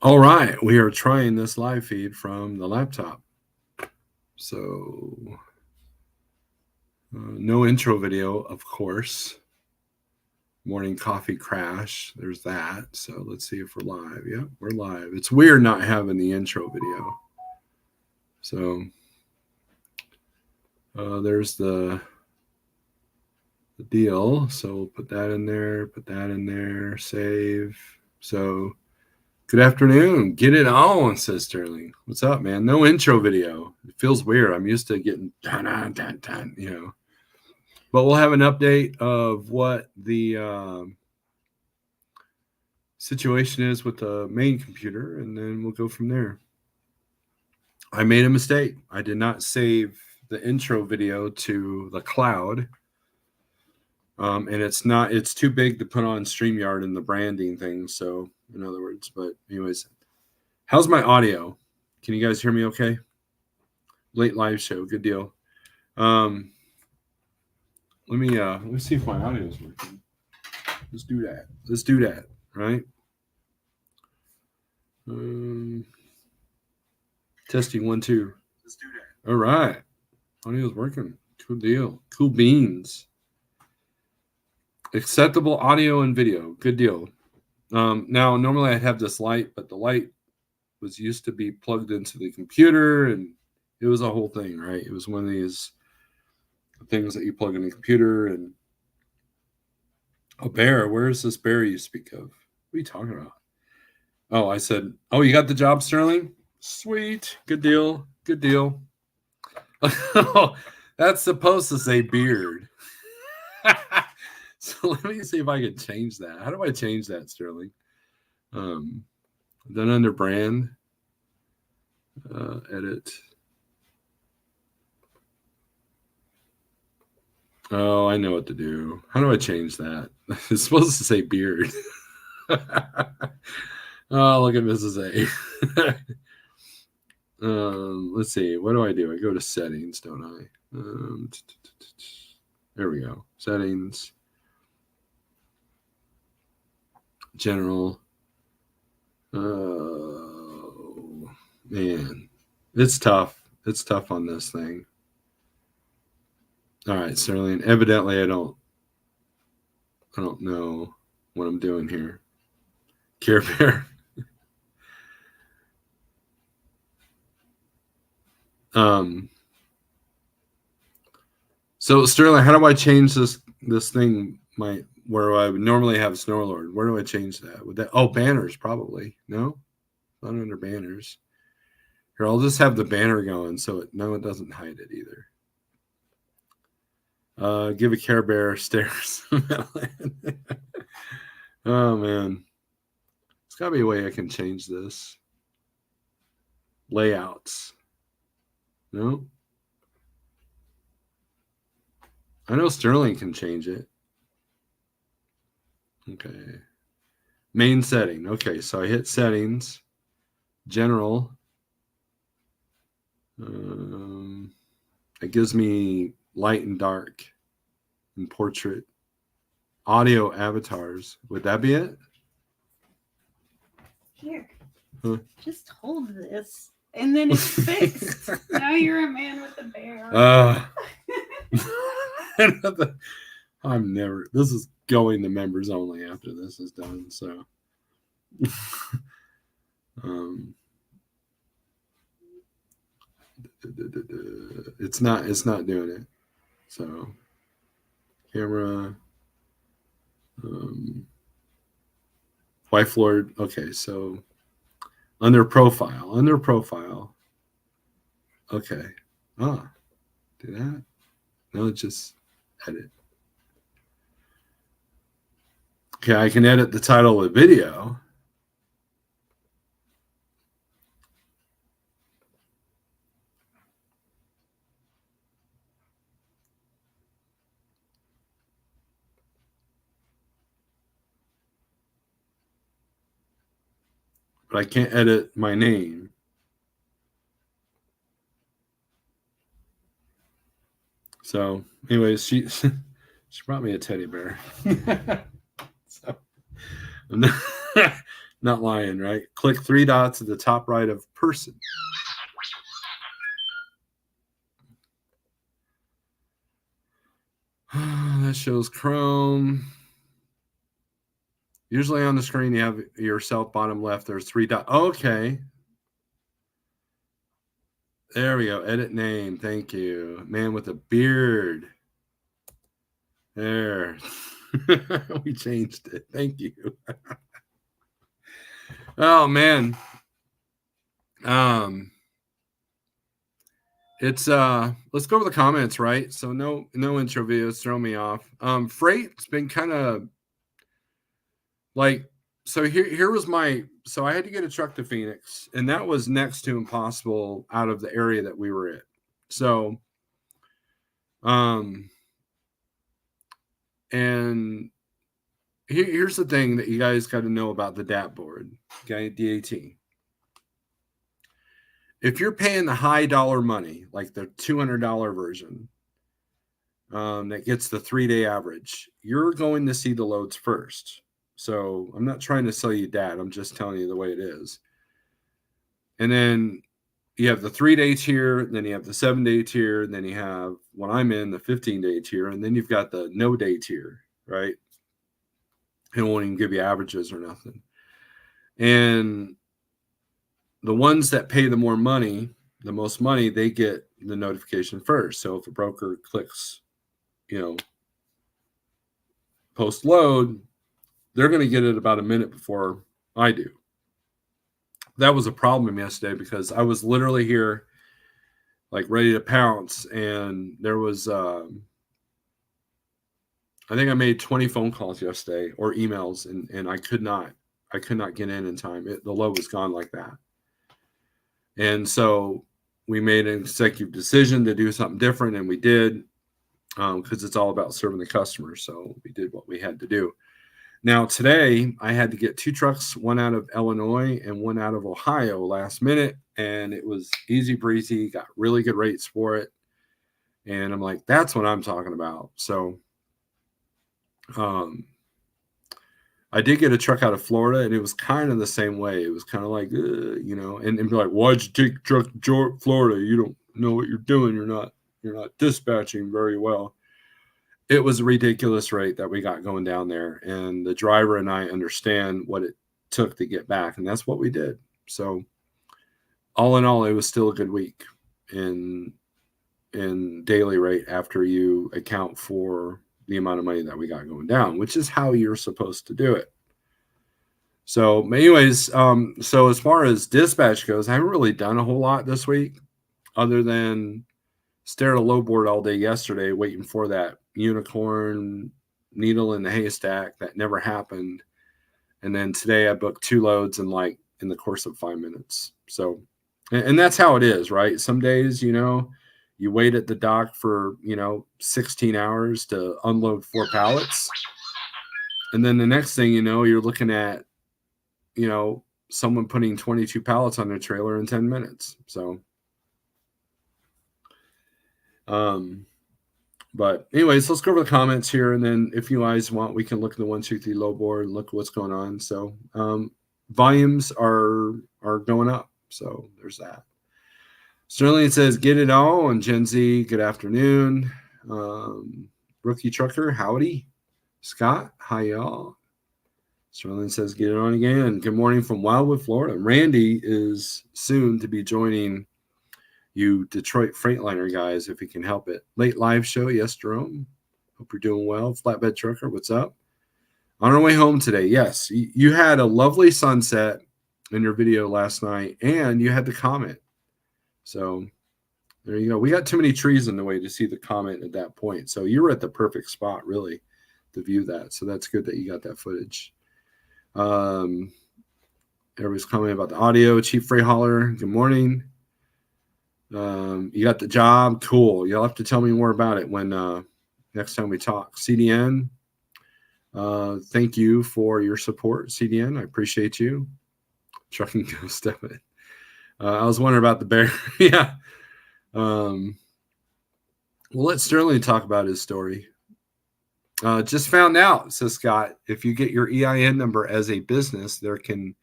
All right, we are trying this live feed from the laptop. So, no intro video, of course. Morning coffee crash. There's that. So let's see if we're live. Yep, we're live. It's weird not having the intro video. So there's the deal. So put that in there, save. So good afternoon. Get it on, says Sterling. What's up, man? No intro video. It feels weird. I'm used to getting you know. But we'll have an update of what the situation is with the main computer, and then we'll go from there. I made a mistake. I did not save the intro video to the cloud. And it's too big to put on StreamYard and the branding thing. So, in other words, but anyways, how's my audio? Can you guys hear me okay? Late live show. Good deal. Let me see if my audio is working. Let's do that. Right? Testing 1 2. Let's do that. All right. Audio is working. Cool deal. Cool beans. Acceptable audio and video. Good deal. Now, normally I'd have this light, but the light was used to be plugged into the computer, and it was a whole thing, right? It was one of these things that you plug in the computer. And a bear. Where is this bear you speak of? What are you talking about? Oh, I said, oh, you got the job, Sterling? Sweet. Good deal. Good deal. That's supposed to say beard. So let me see if I can change that. How do I change that, Sterling? Then under brand, edit. Oh, I know what to do. How do I change that? It's supposed to say beard. Oh, look at Mrs. A. Let's see. What do? I go to settings, don't I? There we go. Settings. General. Oh, man. It's tough. It's tough on this thing. All right, Sterling. Evidently, I don't know what I'm doing here. Care Bear. So Sterling, how do I change this thing? Where I would normally have Snorelord. Where do I change that? Would that? Oh, banners probably. No, not under banners. Here, I'll just have the banner going, so it doesn't hide it either. Give a Care Bear stairs. Oh man, there's got to be a way I can change this. Layouts. No. I know Sterling can change it. Okay. Main setting. Okay, so I hit settings, general. It gives me light and dark and portrait. Audio avatars. Would that be it? Here. Huh? Just hold this. And then it's fixed. Now you're a man with a bear. I'm never. This is going to members only after this is done. So, it's not doing it. So, camera, wife Lord. Okay, so under profile. Okay. Do that. No, just edit. Okay, I can edit the title of the video. But I can't edit my name. So, anyways, she brought me a teddy bear. So, Not lying, right? Click 3 dots at the top right of person. That shows Chrome. Usually on the screen, you have yourself bottom left. There's 3 dots. Okay. There we go. Edit name. Thank you. Man with a beard. There. We changed it. Thank you. Oh, man. It's let's go over the comments, right? So no intro videos throw me off. Freight's been kind of like, so here was so I had to get a truck to Phoenix, and that was next to impossible out of the area that we were in. So and here's the thing that you guys got to know about the DAT board, okay? DAT. If you're paying the high dollar money, like the $200 version, that gets the 3-day average, you're going to see the loads first. So I'm not trying to sell you DAT. I'm just telling you the way it is. And then you have the 3-day tier, then you have the 7-day tier, then you have, when I'm in, the 15-day tier, and then you've got the no-day tier, right? It won't even give you averages or nothing. And the ones that pay the more money, the most money, they get the notification first. So if a broker clicks, post load, they're going to get it about a minute before I do. That was a problem yesterday because I was literally here, like ready to pounce, and there was, I think I made 20 phone calls yesterday or emails, and I could not get in time. The load was gone like that. And so we made an executive decision to do something different, and we did, because it's all about serving the customer. So we did what we had to do. Now, today, I had to get 2 trucks, one out of Illinois and one out of Ohio last minute, and it was easy breezy, got really good rates for it. And I'm like, that's what I'm talking about. So I did get a truck out of Florida, and it was kind of the same way. It was kind of like, and be like, why'd you take a truck to Florida? You don't know what you're doing. You're not dispatching very well. It was a ridiculous rate that we got going down there, and the driver and I understand what it took to get back, and that's what we did. So all in all, it was still a good week in daily rate after you account for the amount of money that we got going down, which is how you're supposed to do it. So anyways, so as far as dispatch goes, I haven't really done a whole lot this week other than stare at a low board all day yesterday, waiting for that unicorn needle in the haystack that never happened. And then today I booked 2 loads in the course of 5 minutes. So, and that's how it is, right? Some days, you wait at the dock for, 16 hours to unload 4 pallets. And then the next thing you know, you're looking at, someone putting 22 pallets on their trailer in 10 minutes. So, but anyways, let's go over the comments here. And then if you guys want, we can look at the 1, 2, 3 low board and look at what's going on. So, volumes are going up. So there's that. Sterling says, get it all. And Gen Z, good afternoon. Rookie Trucker, howdy. Scott, hi y'all. Sterling says, get it on again. Good morning from Wildwood, Florida. Randy is soon to be joining you Detroit Freightliner guys, if you can help it. Late live show. Yes, Jerome. Hope you're doing well. Flatbed Trucker, what's up? On our way home today. Yes, you had a lovely sunset in your video last night, and you had the comment. So there you go. We got too many trees in the way to see the comment at that point. So you were at the perfect spot, really, to view that. So that's good that you got that footage. Everybody's commenting about the audio. Chief Freight Hauler, good morning. You got the job. Cool. You'll have to tell me more about it when next time we talk. CDN, thank you for your support, CDN. I appreciate you. Trucking Ghost of it. I was wondering about the bear. Yeah. We'll let Sterling talk about his story. Just found out, says Scott, if you get your EIN number as a business, there can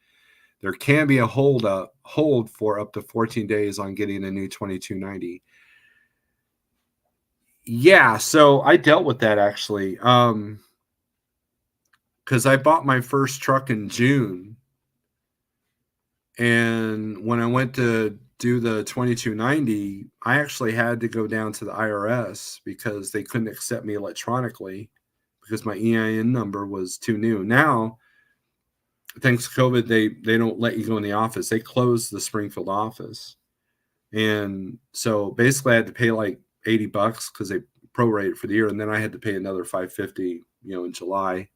There can be a hold for up to 14 days on getting a new 2290. Yeah, so I dealt with that actually. Because I bought my first truck in June, and when I went to do the 2290, I actually had to go down to the IRS because they couldn't accept me electronically because my EIN number was too new. Now, thanks to COVID, they don't let you go in the office. They closed the Springfield office. And so basically I had to pay like $80 because they prorated for the year, and then I had to pay another $550, in July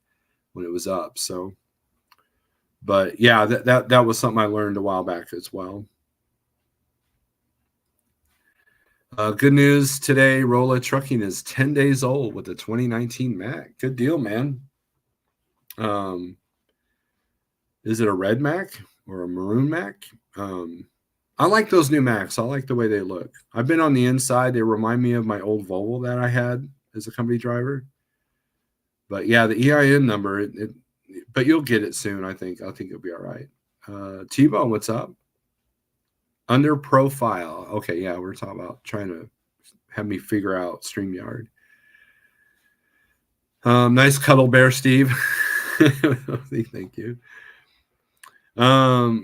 when it was up. So, but yeah, that was something I learned a while back as well. Good news today, Rolla Trucking is 10 days old with a 2019 Mac. Good deal, man. Is it a red Mac or a maroon Mac? I like those new Macs. I like the way they look. I've been on the inside. They remind me of my old Volvo that I had as a company driver. But yeah, the EIN number, but you'll get it soon, I think. I think it'll be all right. T-Bone, what's up? Under profile. Okay, yeah, we're talking about trying to have me figure out StreamYard. Nice cuddle bear, Steve. Thank you.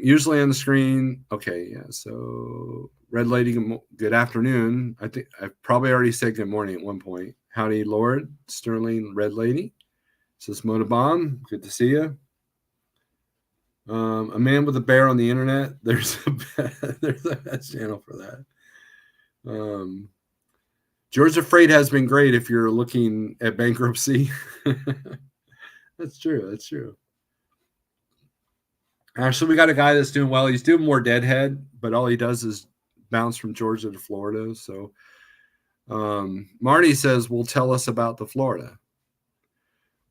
Usually on the screen. Okay, yeah. So Red Lady, good afternoon. I think I probably already said good morning at one point. Howdy, Lord, Sterling, Red Lady. Says Motabomb, good to see you. A man with a bear on the internet. There's a best channel for that. Georgia Freight has been great if you're looking at bankruptcy. That's true. That's true. Actually, we got a guy that's doing well. He's doing more deadhead, but all he does is bounce from Georgia to Florida. So Marty says, will tell us about the Florida.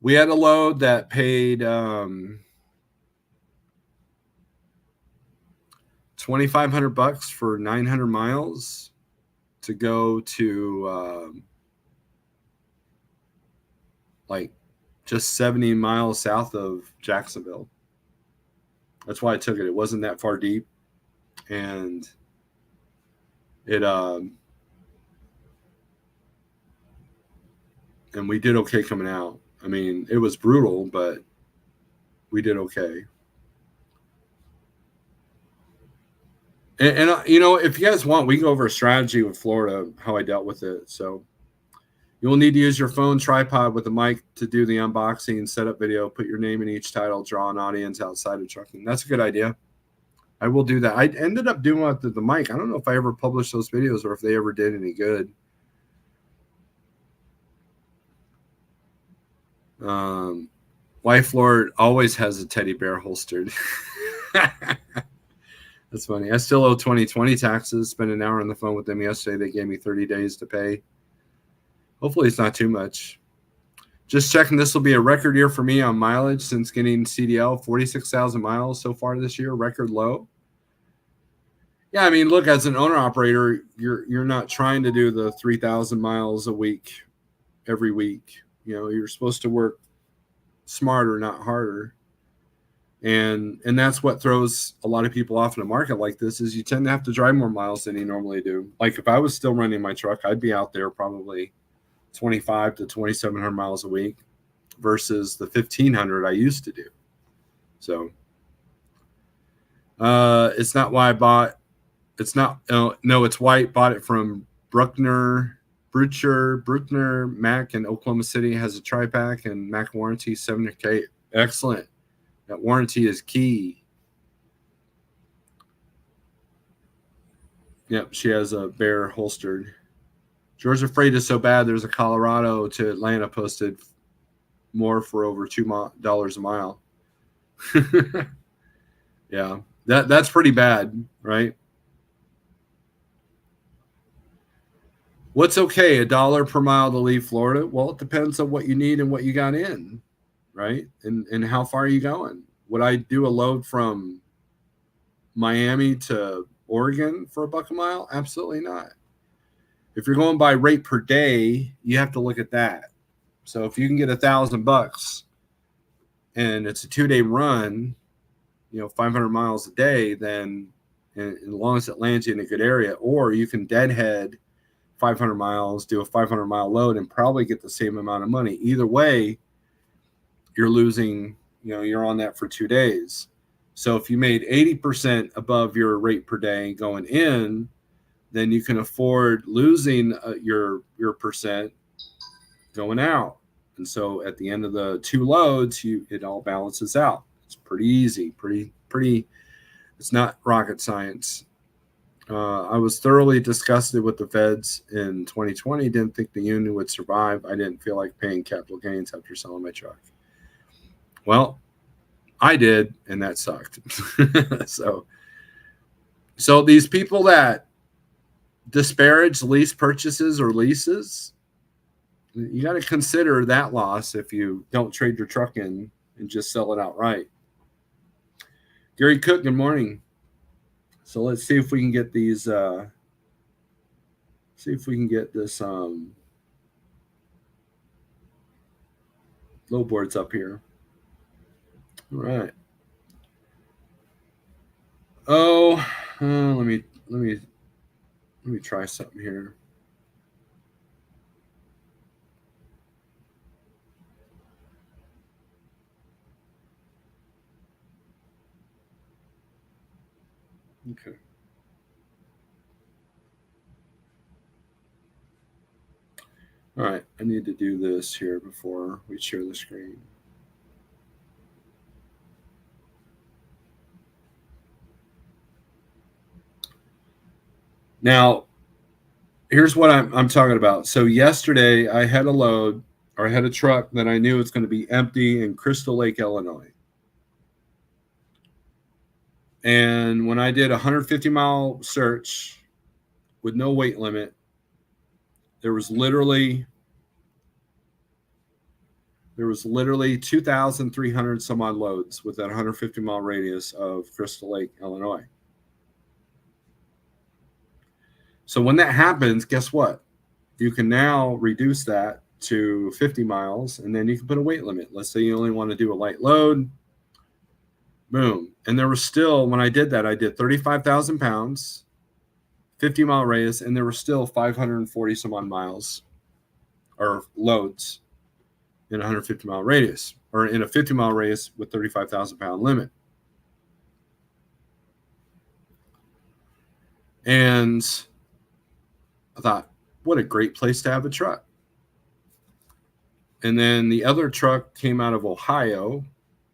We had a load that paid $2,500 for 900 miles to go to like just 70 miles south of Jacksonville. That's why I took it. It wasn't that far deep, and it and we did okay coming out. I mean, it was brutal, but we did okay. And if you guys want, we can go over a strategy with Florida, how I dealt with it. So you'll need to use your phone tripod with a mic to do the unboxing, setup video, put your name in each title, draw an audience outside of trucking. That's a good idea. I will do that. I ended up doing it with the mic. I don't know if I ever published those videos or if they ever did any good. Wife Lord always has a teddy bear holstered. That's funny. I still owe 2020 taxes. Spent an hour on the phone with them yesterday. They gave me 30 days to pay. Hopefully it's not too much. Just checking, this will be a record year for me on mileage since getting CDL. 46,000 miles so far this year, record low. Yeah, I mean, look, as an owner-operator, you're not trying to do the 3,000 miles a week every week. You're supposed to work smarter, not harder. And that's what throws a lot of people off in a market like this is you tend to have to drive more miles than you normally do. Like if I was still running my truck, I'd be out there probably 25 to 2,700 miles a week versus the 1,500 I used to do. So it's not why I bought. It's not. No, it's white. Bought it from Bruckner Mac in Oklahoma City. Has a tri-pack and Mac warranty 700K. Excellent. That warranty is key. Yep, she has a bear holstered. Georgia Freight is so bad. There's a Colorado to Atlanta posted more for over $2 a mile. Yeah, that's pretty bad, right? What's okay? $1 per mile to leave Florida? Well, it depends on what you need and what you got in, right? And how far are you going? Would I do a load from Miami to Oregon for $1 a mile? Absolutely not. If you're going by rate per day, you have to look at that. So if you can get $1,000 and it's a 2-day run, 500 miles a day, then and as long as it lands you in a good area, or you can deadhead 500 miles, do a 500-mile load, and probably get the same amount of money. Either way, you're losing, you're on that for 2 days. So if you made 80% above your rate per day going in, then you can afford losing your percent going out. And so at the end of the 2 loads, it all balances out. It's pretty easy, pretty. It's not rocket science. I was thoroughly disgusted with the feds in 2020. Didn't think the union would survive. I didn't feel like paying capital gains after selling my truck. Well, I did, and that sucked. So these people that disparage lease purchases or leases, you got to consider that loss if you don't trade your truck in and just sell it outright. Gary Cook, good morning. So let's see if we can get these. See if we can get this low boards up here. All right. Oh, let me try something here. Okay. All right, I need to do this here before we share the screen. Now, here's what I'm talking about. So yesterday I had a truck that I knew was going to be empty in Crystal Lake, Illinois. And when I did a 150-mile search with no weight limit, there was literally 2,300 some odd loads with that 150-mile radius of Crystal Lake, Illinois. So when that happens, guess what? You can now reduce that to 50 miles, and then you can put a weight limit. Let's say you only want to do a light load. Boom. And there was still, when I did that, I did 35,000 pounds, 50-mile radius, and there were still 540 some odd miles or loads in a 150-mile radius, or in a 50-mile radius with 35,000-pound limit. And I thought, what a great place to have a truck. And then the other truck came out of Ohio,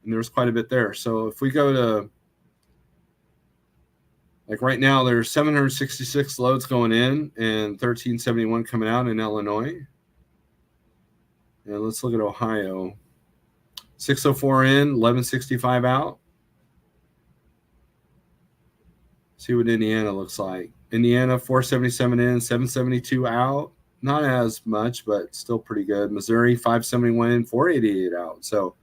and there was quite a bit there. So if we go to, like right now, there's 766 loads going in and 1371 coming out in Illinois. And let's look at Ohio. 604 in, 1165 out. See what Indiana looks like. Indiana, 477 in, 772 out. Not as much, but still pretty good. Missouri, 571 in, 488 out. So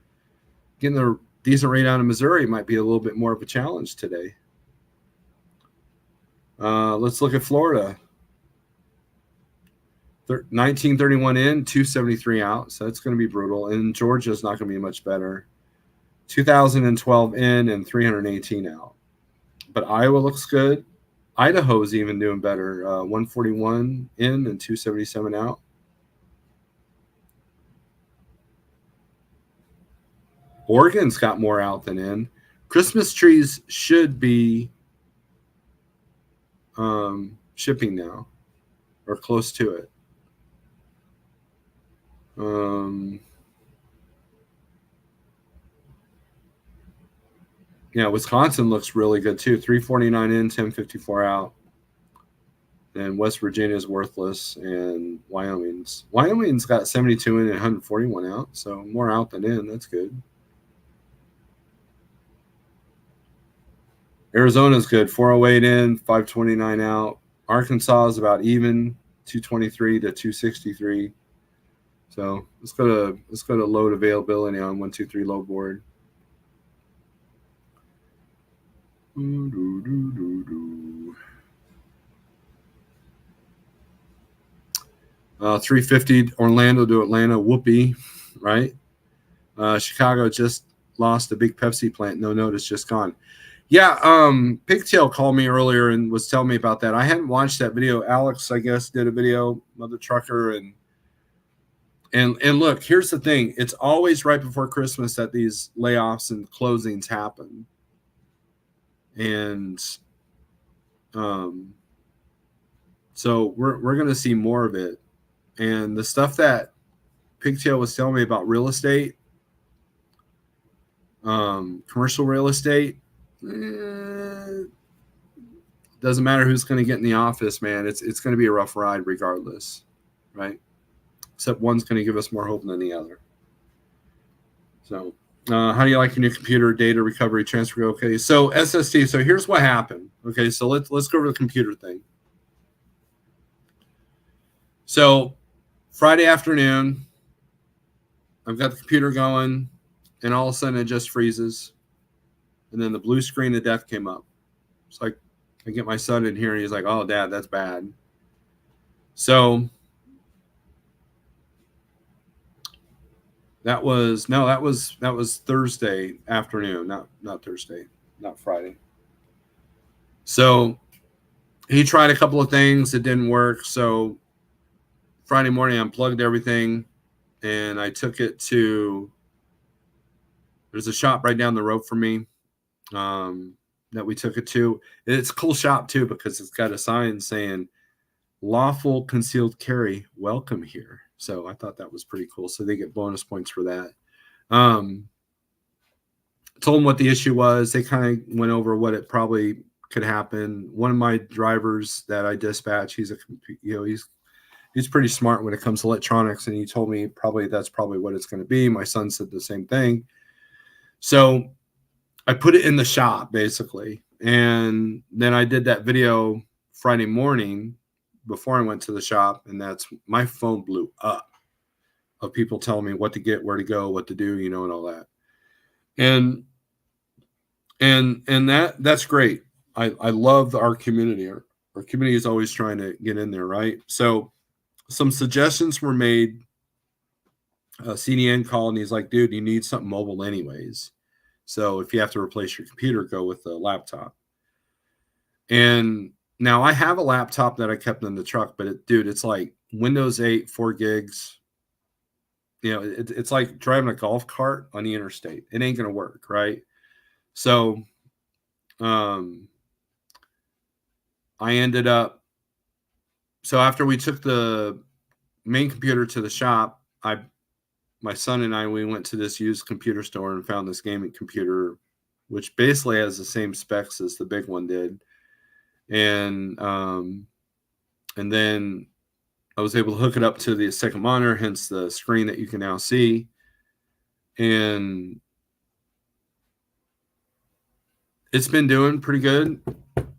getting a decent rate out of Missouri might be a little bit more of a challenge today. Let's look at Florida. 1931 in, 273 out. So that's going to be brutal. And Georgia's not going to be much better. 2012 in and 318 out. But Iowa looks good. Idaho's even doing better. 141 in and 277 out. Oregon's got more out than in. Christmas trees should be shipping now, or close to it. Yeah, Wisconsin looks really good too. 349 in, 1054 out. And West Virginia's worthless, and Wyoming's got 72 in and 141 out, so more out than in. That's good. Arizona's good, 408 in, 529 out. Arkansas is about even, 223 to 263. So let's go to load availability on 123 load board. 350 Orlando to Atlanta, whoopee, right? Chicago just lost a big Pepsi plant. No notice, just gone. Yeah, Pigtail called me earlier and was telling me about that. I hadn't watched that video. Alex, I guess, did a video, Mother Trucker, and look, here's the thing. It's always right before Christmas that these layoffs and closings happen. And so we're going to see more of it. And the stuff that Pigtail was telling me about real estate, commercial real estate, doesn't matter who's going to get in the office, man. It's going to be a rough ride regardless, right? Except one's going to give us more hope than the other. So how do you like your new computer? Data recovery transfer? Okay, so SSD. So here's what happened. Okay, so let's go over the computer thing. So Friday afternoon, I've got the computer going, and all of a sudden it just freezes, and then the blue screen of death came up. It's like I get my son in here, and he's like, "Oh, Dad, that's bad." So that was Thursday afternoon, not Thursday, not Friday. So he tried a couple of things, it didn't work. So Friday morning, I unplugged everything, and I took it to. There's a shop right down the road from me that we took it to. It's a cool shop too because it's got a sign saying "Lawful Concealed Carry, welcome here." So I thought that was pretty cool. So they get bonus points for that. Told them what the issue was. They kind of went over what it probably could happen. One of my drivers that I dispatch, he's pretty smart when it comes to electronics, and he told me that's probably what it's going to be. My son said the same thing. So I put it in the shop basically, and then I did that video Friday morning before I went to the shop, and that's my phone blew up of people telling me what to get, where to go, what to do, and all that. And that's great. I love our community. Our community is always trying to get in there, right? So some suggestions were made. CDN called and he's like, "Dude, you need something mobile anyways. So if you have to replace your computer, go with a laptop." And now I have a laptop that I kept in the truck, but it's like Windows 8, 4 gigs. It's like driving a golf cart on the interstate. It ain't going to work, right? So I ended up, so after we took the main computer to the shop, my son and I, we went to this used computer store and found this gaming computer, which basically has the same specs as the big one did. And then I was able to hook it up to the second monitor, hence the screen that you can now see. And it's been doing pretty good,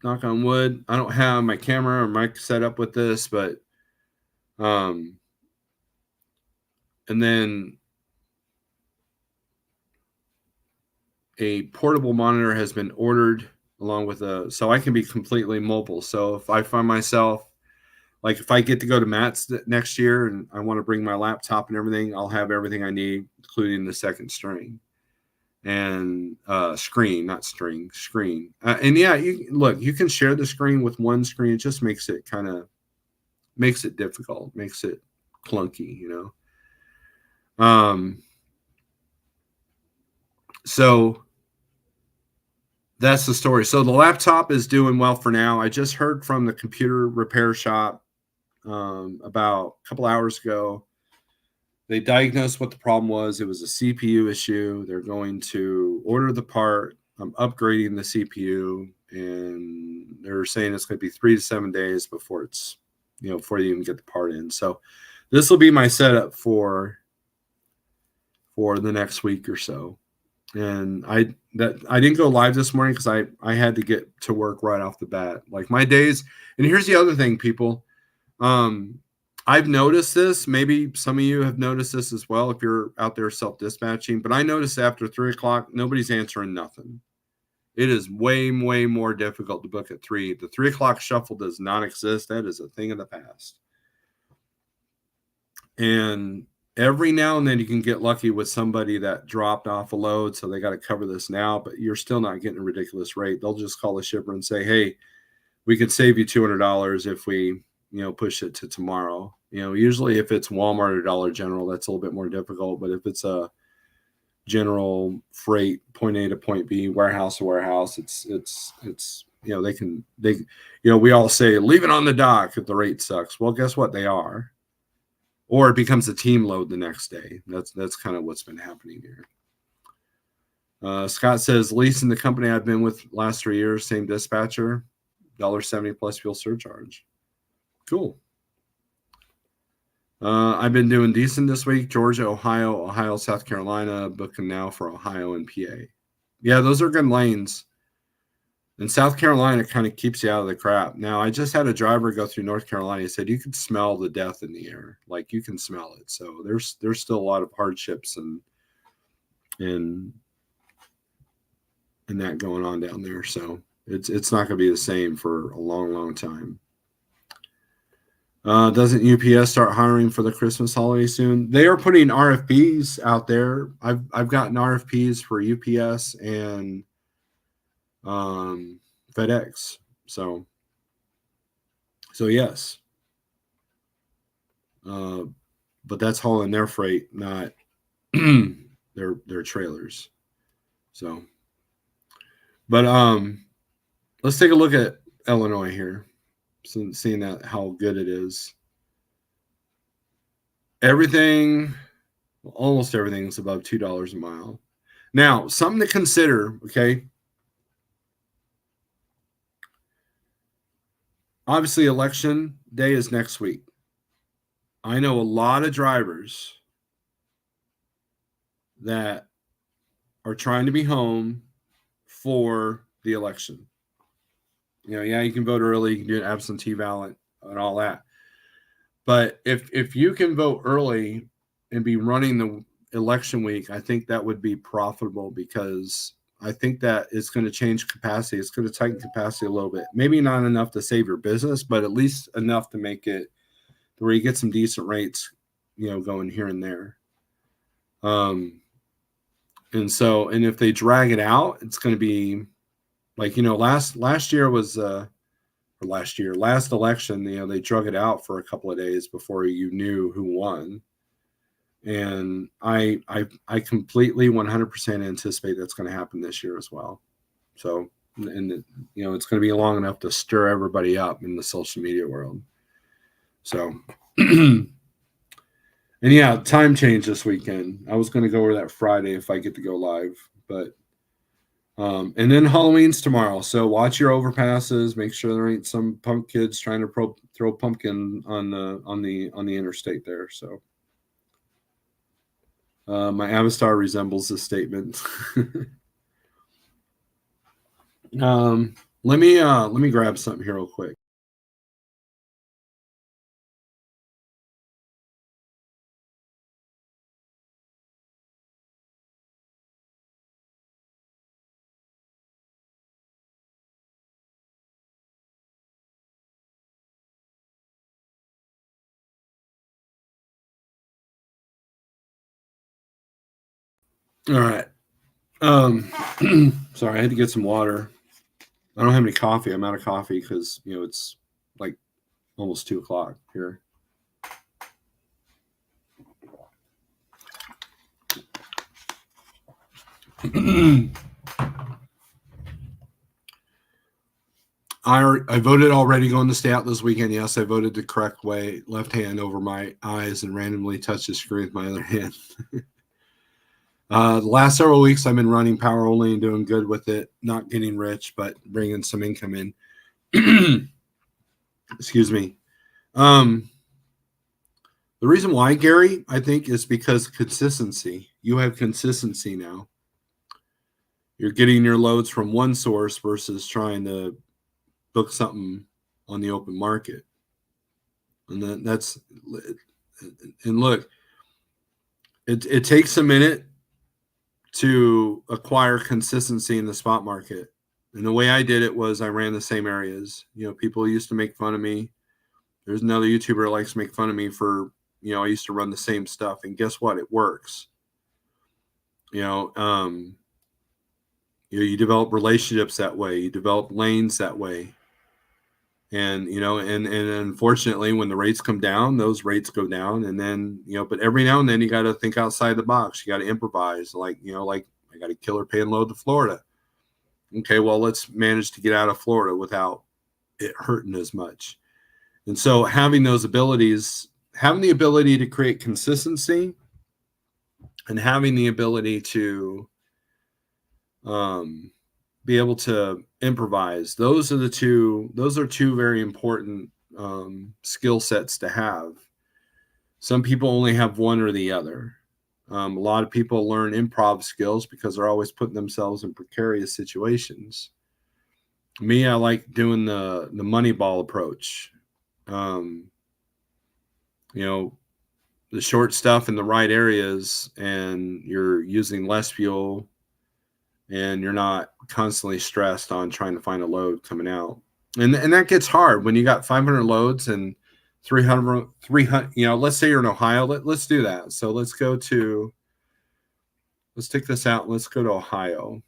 knock on wood. I don't have my camera or mic set up with this, but and then a portable monitor has been ordered along with so I can be completely mobile. So if I find myself, like if I get to go to Matt's next year and I want to bring my laptop and everything, I'll have everything I need, including the second string and screen. And yeah, you can share the screen with one screen. It just makes it difficult, makes it clunky, So that's the story. So the laptop is doing well for now. I just heard from the computer repair shop about a couple hours ago. They diagnosed what the problem was. It was a CPU issue. They're going to order the part. I'm upgrading the CPU, and they're saying it's going to be 3 to 7 days before it's, before you even get the part in. So this will be my setup for the next week or so. And I didn't go live this morning because I had to get to work right off the bat. Like my days, and here's the other thing, people. I've noticed this. Maybe some of you have noticed this as well if you're out there self-dispatching. But I noticed after 3 o'clock, nobody's answering nothing. It is way, way more difficult to book at 3. The 3 o'clock shuffle does not exist. That is a thing of the past. And every now and then you can get lucky with somebody that dropped off a load, so they got to cover this now, but you're still not getting a ridiculous rate. They'll just call the shipper and say, hey, we could save you $200 if we, push it to tomorrow. Usually if it's Walmart or Dollar General, that's a little bit more difficult. But if it's a general freight, point A to point B, warehouse to warehouse, it's we all say leave it on the dock if the rate sucks. Well, guess what? They are. Or it becomes a team load the next day. That's kind of what's been happening here. Scott says, leasing the company I've been with last 3 years, same dispatcher, $1.70 plus fuel surcharge. Cool. I've been doing decent this week. Georgia, Ohio, South Carolina, booking now for Ohio and PA. Yeah, those are good lanes. And South Carolina kind of keeps you out of the crap. Now, I just had a driver go through North Carolina. He said you could smell the death in the air. Like, you can smell it. So there's still a lot of hardships and that going on down there. So it's not going to be the same for a long, long time. Doesn't UPS start hiring for the Christmas holiday soon? They are putting RFPs out there. I've gotten RFPs for UPS and FedEx. So yes. But that's hauling their freight, not their trailers. So, but let's take a look at Illinois here. Seeing that how good it is. Almost everything is above $2 a mile. Now, something to consider, okay? Obviously, election day is next week. I know a lot of drivers that are trying to be home for the election. Yeah, you can vote early, you can do an absentee ballot and all that. But if you can vote early and be running the election week, I think that would be profitable, because I think that it's going to change capacity. It's going to tighten capacity a little bit. Maybe not enough to save your business, but at least enough to make it where you get some decent rates, going here and there. And if they drag it out, it's going to be like, last election, they drug it out for a couple of days before you knew who won. And I completely 100% anticipate that's going to happen this year as well. So, and it's going to be long enough to stir everybody up in the social media world. So, and yeah, time change this weekend. I was going to go over that Friday if I get to go live, but and then Halloween's tomorrow. So watch your overpasses. Make sure there ain't some punk kids trying to throw pumpkin on the interstate there. So my avatar resembles this statement. Let me grab something here real quick. All right. Sorry, I had to get some water. I don't have any coffee. I'm out of coffee because it's like almost 2:00 here. I voted already going to stay out this weekend. Yes, I voted the correct way. Left hand over my eyes and randomly touched the screen with my other hand. The last several weeks, I've been running power only and doing good with it. Not getting rich, but bringing some income in. Excuse me. The reason why, Gary, I think, is because consistency. You have consistency now. You're getting your loads from one source versus trying to book something on the open market. And that's, and look, it takes a minute to acquire consistency in the spot market. And the way I did it was I ran the same areas. People used to make fun of me. There's another YouTuber that likes to make fun of me for I used to run the same stuff, and guess what? It works. You know, you develop relationships that way. You develop lanes that way. And, and unfortunately, when the rates come down, those rates go down. And then, but every now and then you got to think outside the box. You got to improvise. Like I got a killer paying load to Florida. Okay, well, let's manage to get out of Florida without it hurting as much. And so having those abilities, having the ability to create consistency and having the ability to be able to improvise, those are two very important skill sets to have. Some people only have one or the other. A lot of people learn improv skills because they're always putting themselves in precarious situations. Me, I like doing the Moneyball approach. The short stuff in the right areas, and you're using less fuel, and you're not constantly stressed on trying to find a load coming out. And that gets hard when you got 500 loads and 300, let's say you're in Ohio. Let's do that. So let's take this out. Let's go to Ohio.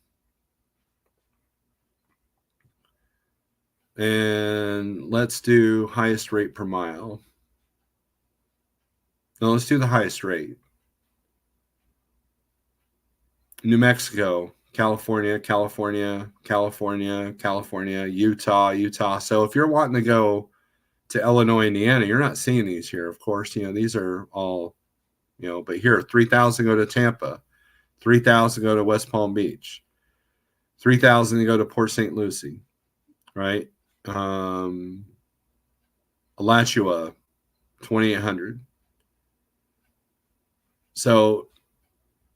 And let's do highest rate per mile. No, let's do the highest rate. New Mexico, California, California, California, California, Utah. So if you're wanting to go to Illinois, Indiana, you're not seeing these here. Of course, these are all, but here, 3,000 go to Tampa, 3,000 go to West Palm Beach, 3,000 to go to Port St. Lucie, right? Alachua, 2,800. So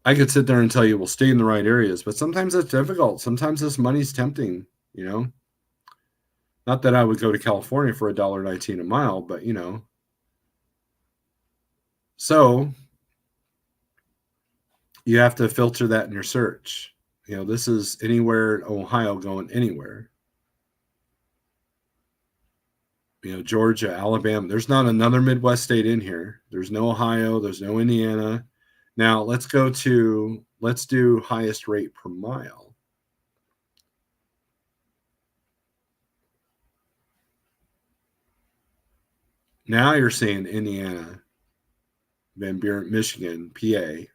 I could sit there and tell you, we'll stay in the right areas, but sometimes it's difficult. Sometimes this money's tempting, Not that I would go to California for $1.19 a mile, but So you have to filter that in your search. This is anywhere in Ohio going anywhere. Georgia, Alabama. There's not another Midwest state in here. There's no Ohio. There's no Indiana. Now let's do highest rate per mile. Now you're seeing Indiana, Van Buren, Michigan, PA,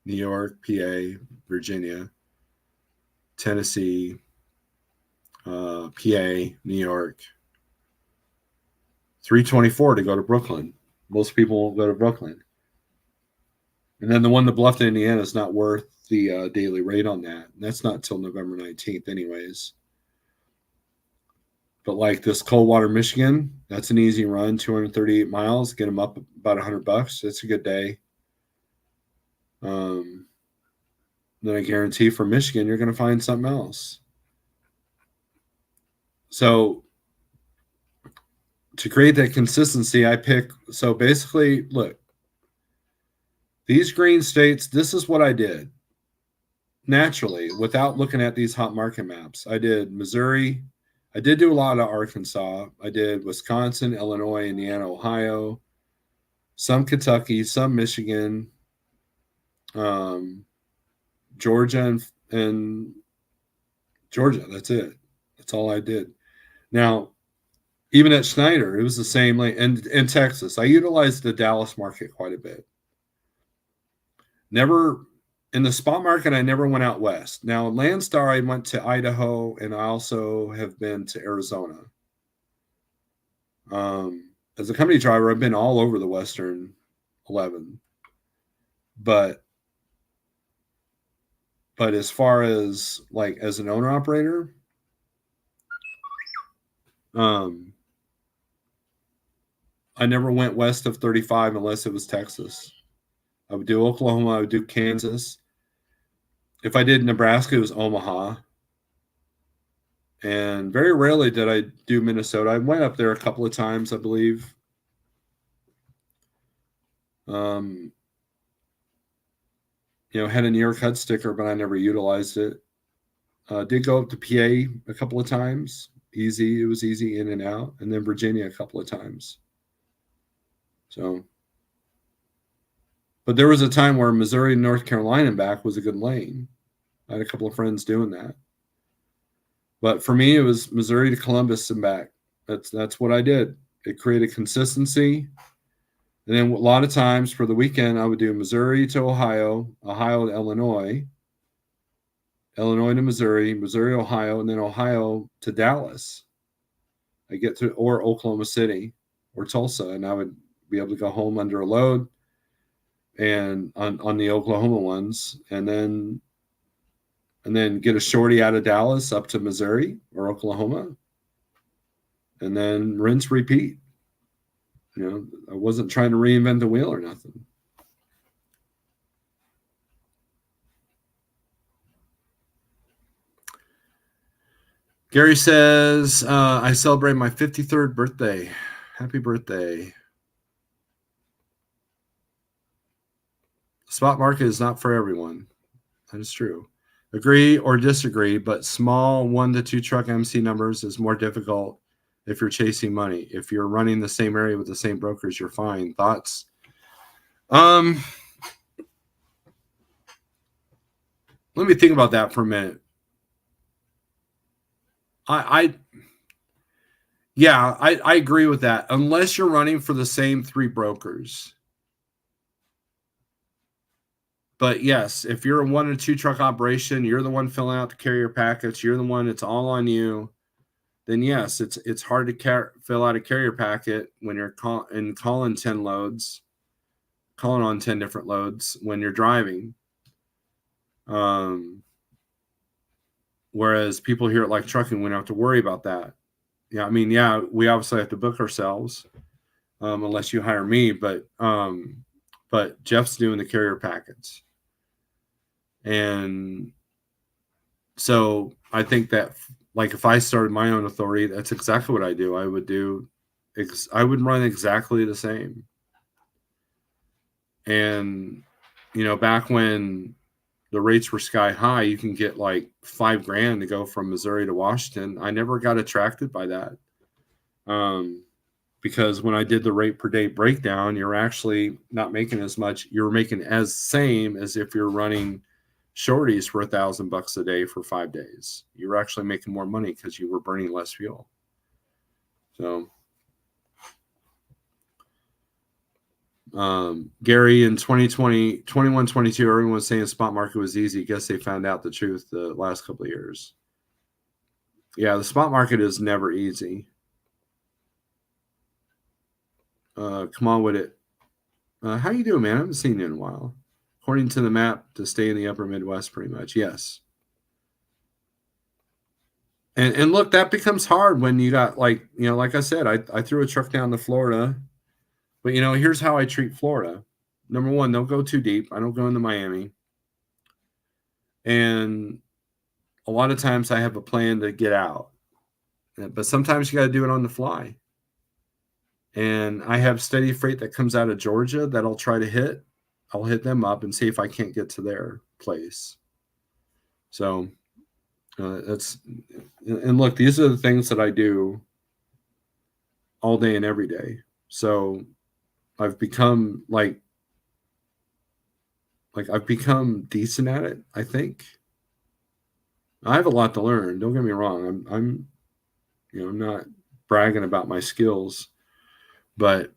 New York, PA, Virginia, Tennessee, PA, New York. 324 to go to Brooklyn. Most people won't go to Brooklyn. And then the one to Bluffton, Indiana is not worth the daily rate on that. And that's not till November 19th anyways. But like this Coldwater, Michigan, that's an easy run, 238 miles, get them up about $100. It's a good day. Then I guarantee for Michigan, you're going to find something else. So to create that consistency, so basically, look, these green states, this is what I did naturally without looking at these hot market maps. I did Missouri. I did do a lot of Arkansas. I did Wisconsin, Illinois, Indiana, Ohio, some Kentucky, some Michigan, Georgia, and Georgia. That's it. That's all I did. Now, even at Schneider, it was the same. And in Texas, I utilized the Dallas market quite a bit. Never in the spot market, I never went out west. Now, in Landstar, I went to Idaho, and I also have been to Arizona. As a company driver, I've been all over the Western 11. But as far as as an owner operator, I never went west of 35 unless it was Texas. I would do Oklahoma. I would do Kansas. If I did Nebraska, it was Omaha. And very rarely did I do Minnesota. I went up there a couple of times, I believe. Had a New York HUD sticker, but I never utilized it. Did go up to PA a couple of times. Easy. It was easy in and out. And then Virginia a couple of times. So But there was a time where Missouri, North Carolina, and back was a good lane. I had a couple of friends doing that. But for me, it was Missouri to Columbus and back. That's what I did. It created consistency. And then a lot of times for the weekend, I would do Missouri to Ohio, Ohio to Illinois, Illinois to Missouri, Missouri, Ohio, and then Ohio to Dallas. I get to, or Oklahoma City or Tulsa, and I would be able to go home under a load and on the Oklahoma ones, and then get a shorty out of Dallas up to Missouri or Oklahoma, and then rinse, repeat. You know, I wasn't trying to reinvent the wheel or nothing. Gary says, I celebrate my 53rd birthday. Happy birthday. Spot market is not for everyone. That is true. Agree or disagree, but small 1 to 2 truck MC numbers is more difficult if you're chasing money. If you're running the same area with the same brokers, you're fine. Thoughts? Let me think about that for a minute. I agree with that. Unless you're running for the same 3 brokers. But yes, if you're a 1 or 2 truck operation, you're the one filling out the carrier packets, you're the one, it's all on you, then yes, it's hard to fill out a carrier packet when you're calling 10 loads, calling on 10 different loads when you're driving. Whereas people here at Like Trucking, we don't have to worry about that. Yeah, I mean, yeah, we obviously have to book ourselves, unless you hire me, but Jeff's doing the carrier packets. And so I think that, like, if I started my own authority, that's exactly what I do. I would run exactly the same. And, you know, back when the rates were sky high, you can get like $5,000 to go from Missouri to Washington. I never got attracted by that. Because when I did the rate per day breakdown, you're actually not making as much. You're making as same as if you're running shorties for $1,000 a day for 5 days. You're actually making more money because you were burning less fuel. So, Gary, in 2020, 21, 22, everyone was saying the spot market was easy. Guess they found out the truth the last couple of years. Yeah, the spot market is never easy. Come on with it. How you doing, man? I haven't seen you in a while. According to the map, to stay in the upper Midwest, pretty much. Yes. And look, that becomes hard when you got, like, you know, like I said, I threw a truck down to Florida. But, you know, here's how I treat Florida. Number one, don't go too deep. I don't go into Miami. And a lot of times I have a plan to get out. But sometimes you got to do it on the fly. And I have steady freight that comes out of Georgia that I'll try to hit. I'll hit them up and see if I can't get to their place. So that's, and look, these are the things that I do all day and every day. So I've become I've become decent at it, I think. I have a lot to learn. Don't get me wrong. I'm you know, not bragging about my skills, but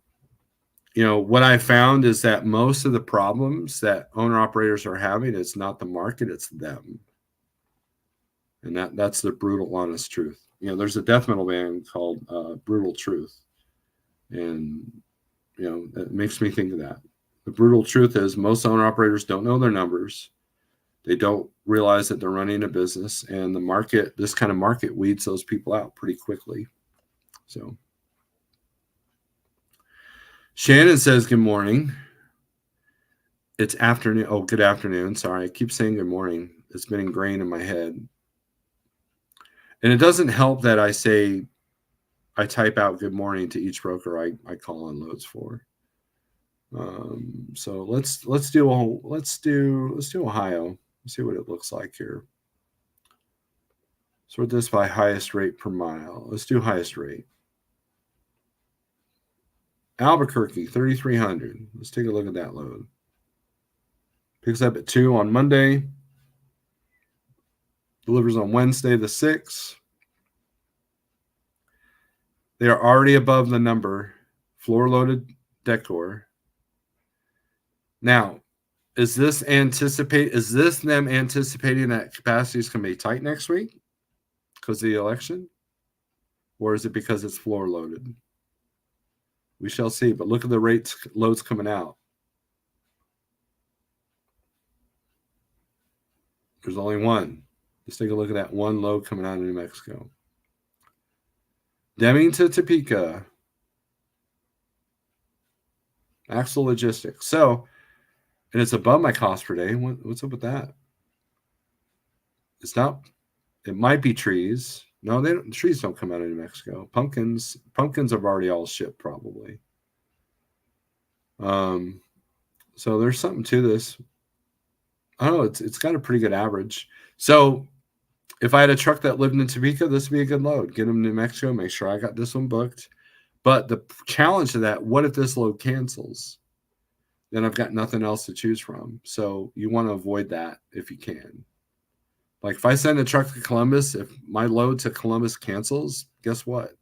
you know, what I found is that most of the problems that owner operators are having, it's not the market, it's them. And that's the brutal, honest truth. You know, there's a death metal band called Brutal Truth. And, you know, it makes me think of that. The brutal truth is most owner operators don't know their numbers. They don't realize that they're running a business, and the market, this kind of market, weeds those people out pretty quickly. So Shannon says, good morning. It's afternoon. Oh, good afternoon. Sorry. I keep saying good morning. It's been ingrained in my head. And it doesn't help that I type out good morning to each broker I call on loads for. So let's do Ohio. Let's see what it looks like here. Sort this by highest rate per mile. Let's do highest rate. Albuquerque, 3,300. Let's take a look at that load. Picks up at 2 on Monday. Delivers on Wednesday the 6th. They are already above the number. Floor loaded decor. Now, is this them anticipating that capacity is going to be tight next week because of the election? Or is it because it's floor loaded? We shall see. But look at the loads coming out. There's only one. Let's take a look at that one load coming out of New Mexico. Deming to Topeka. Axle Logistics. So, and it's above my cost per day. What's up with that? It's not. It might be trees. No, trees don't come out of New Mexico. Pumpkins have already all shipped probably. So there's something to this. I don't know. It's got a pretty good average. So if I had a truck that lived in Topeka, this would be a good load. Get them to New Mexico. Make sure I got this one booked. But the challenge to that, what if this load cancels? Then I've got nothing else to choose from. So you want to avoid that if you can. Like if I send a truck to Columbus, if my load to Columbus cancels, guess what?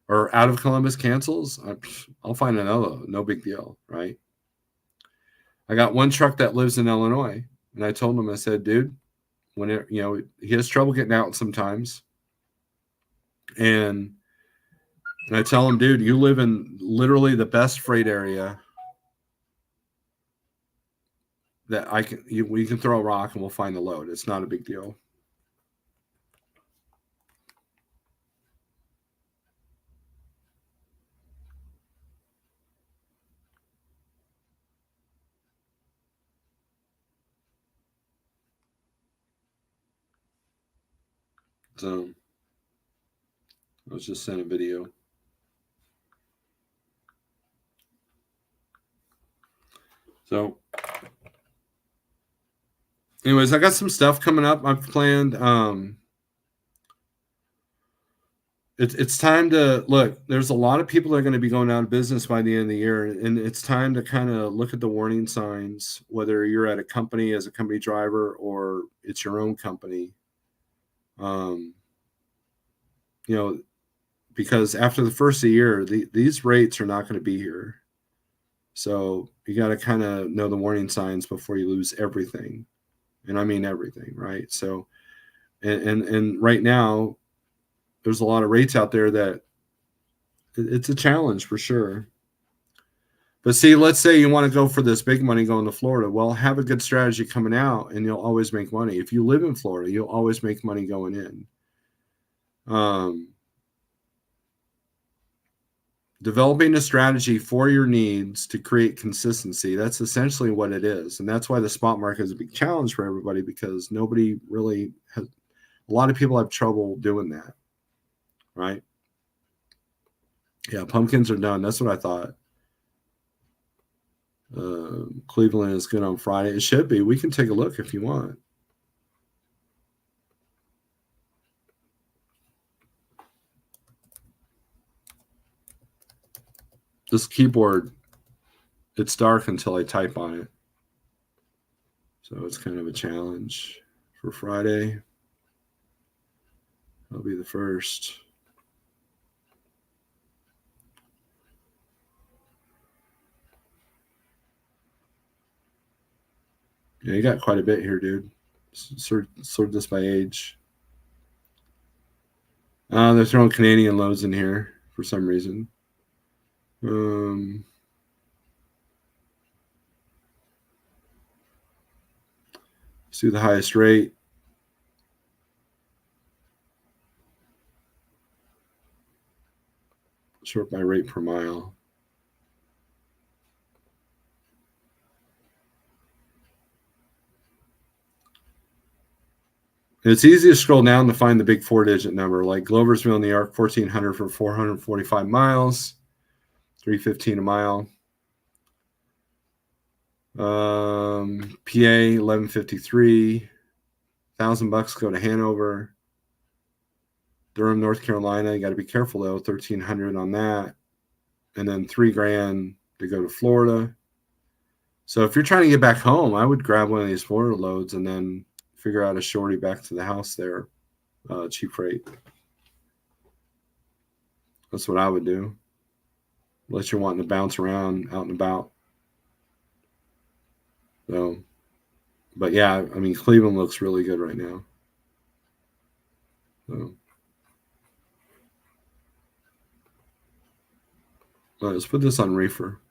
Or out of Columbus cancels, I'll find another. No big deal, right? I got one truck that lives in Illinois, and I told him, I said, dude, when he has trouble getting out sometimes, and I tell him, dude, you live in literally the best freight area that we can throw a rock and we'll find the load. It's not a big deal. So I was just sent a video. So anyways, I got some stuff coming up. I've planned. It's time to look. There's a lot of people that are going to be going out of business by the end of the year, and it's time to kind of look at the warning signs, whether you're at a company as a company driver or it's your own company. Because after the first of the year, these rates are not going to be here. So you got to kind of know the warning signs before you lose everything. And I mean everything, right? So, and right now, there's a lot of rates out there that it's a challenge for sure. But see, let's say you want to go for this big money going to Florida. Well, have a good strategy coming out and you'll always make money. If you live in Florida, you'll always make money going in. Developing a strategy for your needs to create consistency. That's essentially what it is. And that's why the spot market is a big challenge for everybody, because nobody really has, a lot of people have trouble doing that. Right? Yeah, pumpkins are done. That's what I thought. Cleveland is good on Friday. It should be. We can take a look if you want. This keyboard, it's dark until I type on it. So it's kind of a challenge for Friday. I'll be the first. Yeah, you got quite a bit here, dude. Sort this by age. They're throwing Canadian loads in here for some reason. Let's do the highest rate. Sort by rate per mile. And it's easy to scroll down to find the big 4-digit number, like Gloversville, New York, 1,400 for 445 miles, $3.15 a mile. PA, 1153, $1,000 go to Hanover. Durham, North Carolina, you got to be careful though, 1,300 on that, and then $3,000 to go to Florida. So if you're trying to get back home, I would grab one of these forward loads and then figure out a shorty back to the house there, cheap freight. That's what I would do. Unless you're wanting to bounce around out and about. So, but yeah, I mean, Cleveland looks really good right now. So, all right, let's put this on reefer.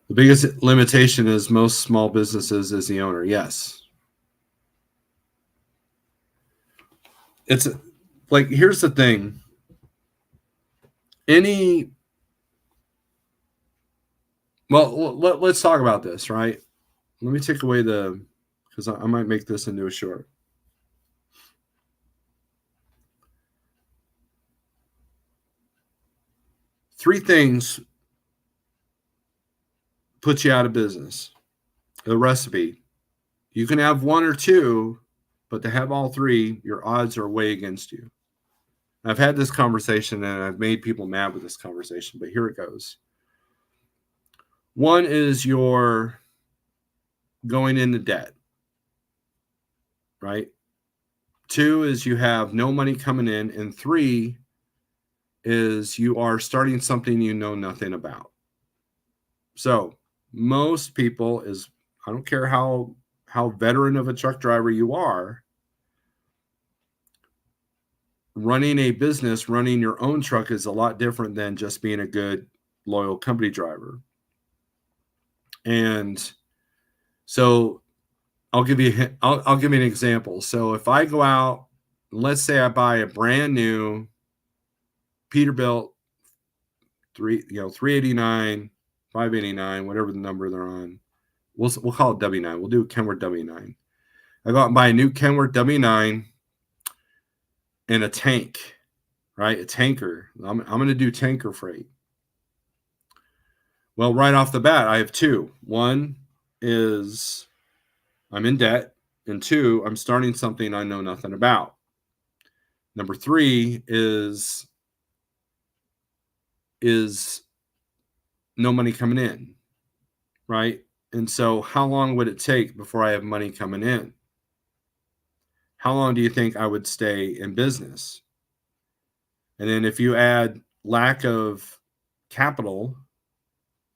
The biggest limitation is most small businesses is the owner. Yes. It's like, here's the thing. Let's talk about this, right? Let me take away because I might make this into a short. Three things put you out of business. The recipe. You can have one or two, but to have all three, your odds are way against you. I've had this conversation and I've made people mad with this conversation, but here it goes. One is you're going into debt, right? Two is you have no money coming in. And three is you are starting something you know nothing about. So most people I don't care how veteran of a truck driver you are, running a business, running your own truck is a lot different than just being a good, loyal company driver. And so I'll give you an example. So if I go out, let's say I buy a brand new Peterbilt 389, 589, whatever the number they're on. We'll call it W9. We'll do Kenworth W9. I go out and buy a new Kenworth W9 and a tank, right? A tanker. I'm going to do tanker freight. Well, right off the bat, I have two. One is I'm in debt, and two, I'm starting something I know nothing about. Number three is no money coming in, right? And so how long would it take before I have money coming in? How long do you think I would stay in business? And then if you add lack of capital,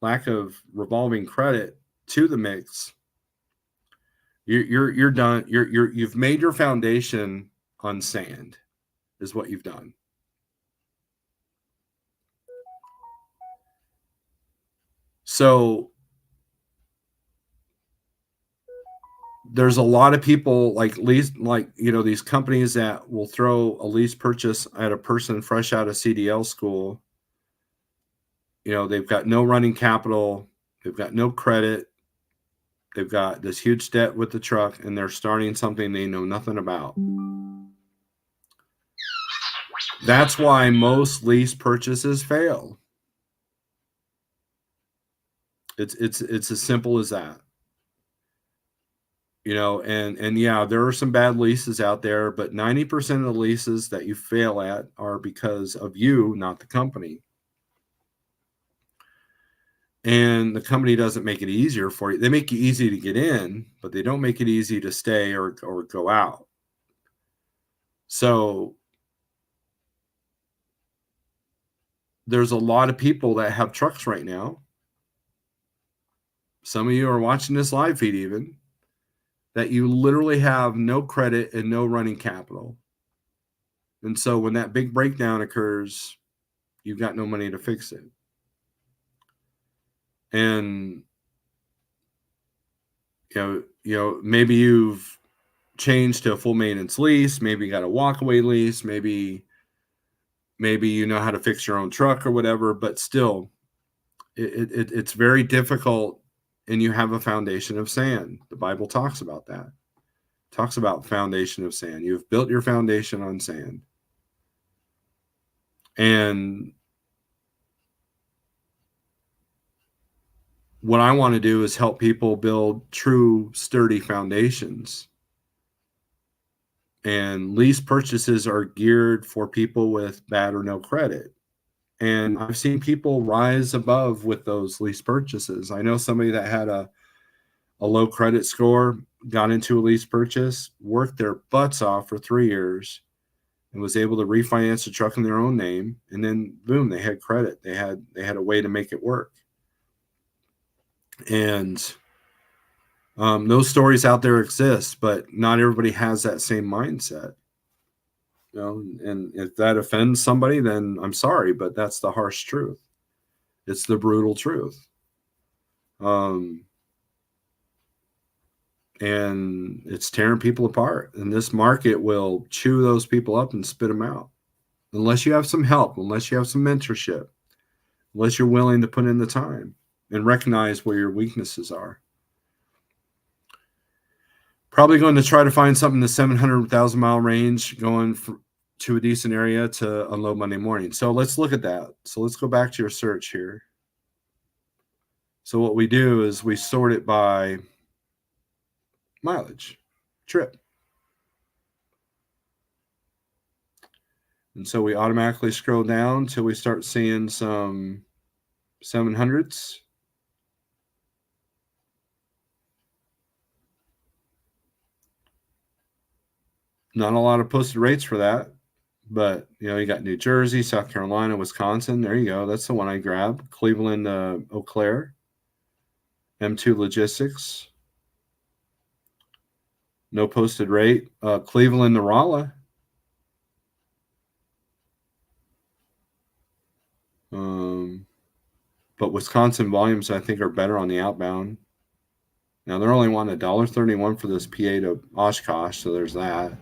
lack of revolving credit to the mix, you're done. You've made your foundation on sand, is what you've done. So there's a lot of people these companies that will throw a lease purchase at a person fresh out of CDL school. They've got no running capital, they've got no credit, they've got this huge debt with the truck, and they're starting something they know nothing about. That's why most lease purchases fail. It's as simple as that. And yeah, there are some bad leases out there, but 90% of the leases that you fail at are because of you, not the company. And the company doesn't make it easier for you. They make it easy to get in, but they don't make it easy to stay or go out. So there's a lot of people that have trucks right now. Some of you are watching this live feed even, that you literally have no credit and no running capital. And so when that big breakdown occurs, you've got no money to fix it. And maybe you've changed to a full maintenance lease, maybe you got a walkaway lease, maybe you know how to fix your own truck or whatever, but still it's very difficult, and you have a foundation of sand. The Bible talks about that. It talks about foundation of sand. You've built your foundation on sand. And what I want to do is help people build true, sturdy foundations. And lease purchases are geared for people with bad or no credit. And I've seen people rise above with those lease purchases. I know somebody that had a low credit score, got into a lease purchase, worked their butts off for 3 years, and was able to refinance the truck in their own name. And then boom, they had credit. They had a way to make it work. And those stories out there exist, but not everybody has that same mindset. You know, and if that offends somebody, then I'm sorry, but that's the harsh truth. It's the brutal truth. And it's tearing people apart. And this market will chew those people up and spit them out. Unless you have some help, unless you have some mentorship, unless you're willing to put in the time and recognize where your weaknesses are. Probably going to try to find something in the 700,000 mile range, going to a decent area to unload Monday morning. So let's look at that. So let's go back to your search here. So what we do is we sort it by mileage, trip. And so we automatically scroll down till we start seeing some 700s. Not a lot of posted rates for that, but you know, you got New Jersey, South Carolina, Wisconsin. There you go. That's the one I grabbed. Cleveland, Eau Claire, M2 Logistics. No posted rate. Cleveland, Rolla. But Wisconsin volumes, I think, are better on the outbound. Now they're only wanting $1.31 for this PA to Oshkosh, so there's that.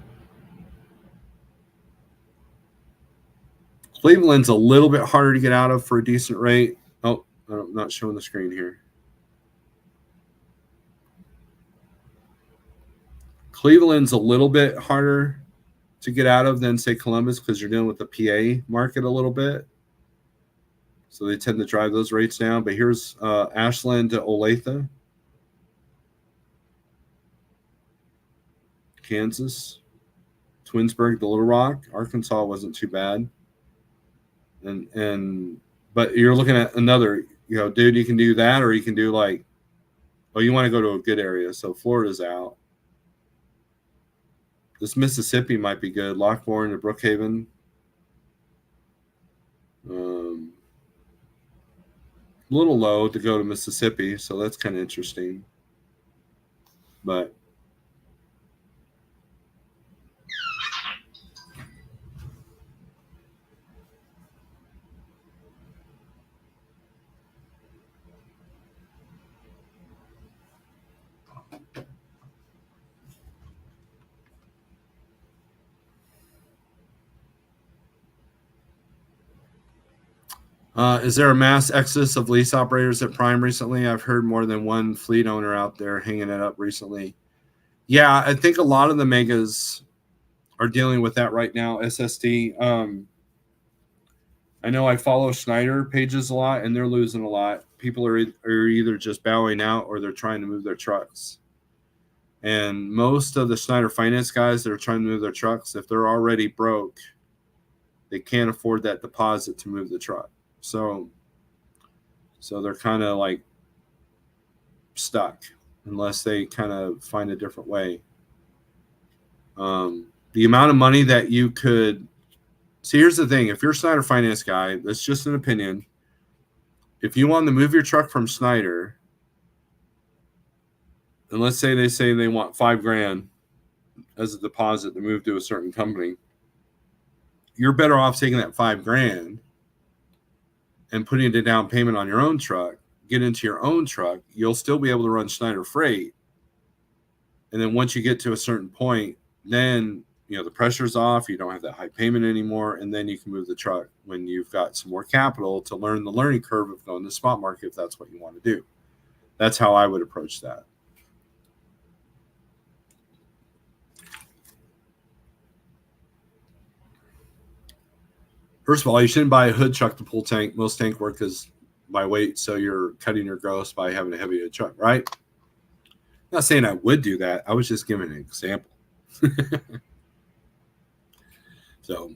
Cleveland's a little bit harder to get out of for a decent rate. Oh, I'm not showing the screen here. Cleveland's a little bit harder to get out of than, say, Columbus, because you're dealing with the PA market a little bit. So they tend to drive those rates down. But here's Ashland to Olathe, Kansas. Twinsburg to Little Rock. Arkansas wasn't too bad. But you're looking at another, you know, dude, you can do that, or you can do like, oh, you want to go to a good area. So Florida's out. This Mississippi might be good. Lockbourne to Brookhaven. A little low to go to Mississippi, so that's kind of interesting. But is there a mass exodus of lease operators at Prime recently? I've heard more than one fleet owner out there hanging it up recently. Yeah, I think a lot of the megas are dealing with that right now. SSD. I know I follow Schneider pages a lot, and they're losing a lot. People are either just bowing out or they're trying to move their trucks. And most of the Schneider finance guys that are trying to move their trucks, if they're already broke, they can't afford that deposit to move the truck. So they're kind of like stuck unless they kind of find a different way. The amount of money that you could see, here's the thing. If you're a Schneider finance guy, that's just an opinion. If you want to move your truck from Schneider, and let's say they want $5,000 as a deposit to move to a certain company, you're better off taking that $5,000 and putting a down payment on your own truck, get into your own truck. You'll still be able to run Schneider Freight. And then once you get to a certain point, then, you know, the pressure's off. You don't have that high payment anymore. And then you can move the truck when you've got some more capital to learn the learning curve of going to the spot market, if that's what you want to do. That's how I would approach that. First of all, you shouldn't buy a hood truck to pull tank. Most tank work is by weight, so you're cutting your gross by having a heavy hood truck, right? I'm not saying I would do that. I was just giving an example. So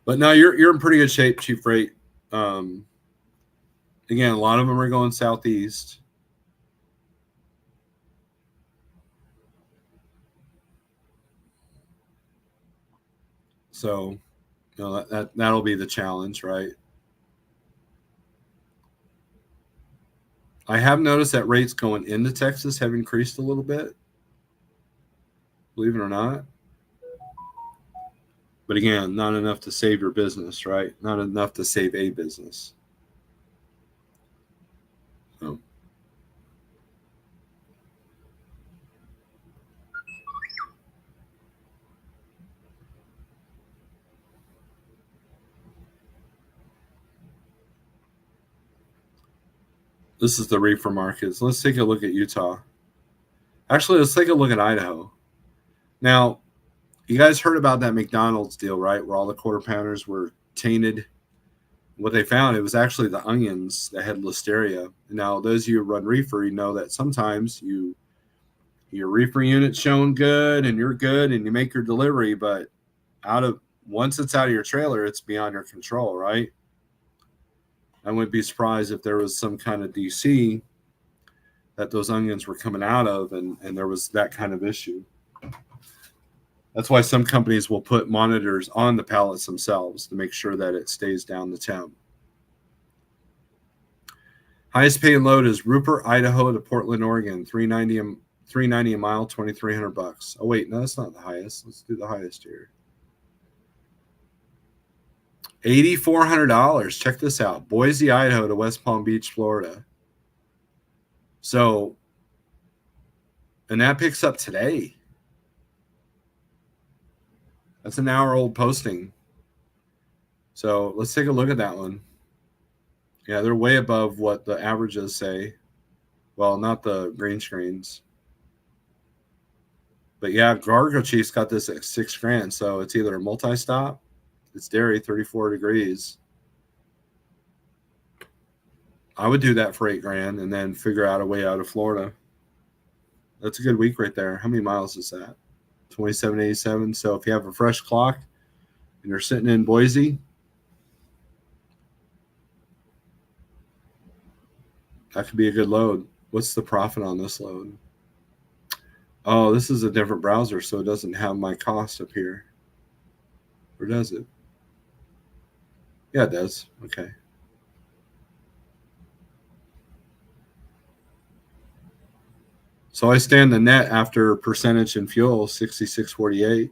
But no, you're in pretty good shape, cheap freight. Again, a lot of them are going southeast. So, that'll be the challenge, right? I have noticed that rates going into Texas have increased a little bit, believe it or not. But again, not enough to save your business, right? Not enough to save a business. So. This is the reefer markets. Let's take a look at Utah. Actually, let's take a look at Idaho. Now, you guys heard about that McDonald's deal, right? Where all the quarter pounders were tainted. What they found, it was actually the onions that had listeria. Now, those of you who run reefer, you know that sometimes your reefer unit's showing good and you're good and you make your delivery, but once it's out of your trailer, it's beyond your control, right? I wouldn't be surprised if there was some kind of DC that those onions were coming out of and there was that kind of issue. That's why some companies will put monitors on the pallets themselves to make sure that it stays down the temp. Highest paying load is Rupert, Idaho to Portland, Oregon, $390 a mile, $2,300. Oh wait, no, that's not the highest. Let's do the highest here. $8,400. Check this out. Boise, Idaho to West Palm Beach, Florida. So, and that picks up today. That's an hour-old posting. So let's take a look at that one. Yeah, they're way above what the averages say. Well, not the green screens. But yeah, Gargo Chief's got this at $6,000. So it's either a multi-stop, it's dairy, 34 degrees. I would do that for $8,000 and then figure out a way out of Florida. That's a good week right there. How many miles is that? 2787. So if you have a fresh clock and you're sitting in Boise, that could be a good load. What's the profit on this load? Oh, this is a different browser, so it doesn't have my cost up here. Or does it? Yeah, it does. Okay. So I stand the net after percentage and fuel, 66.48.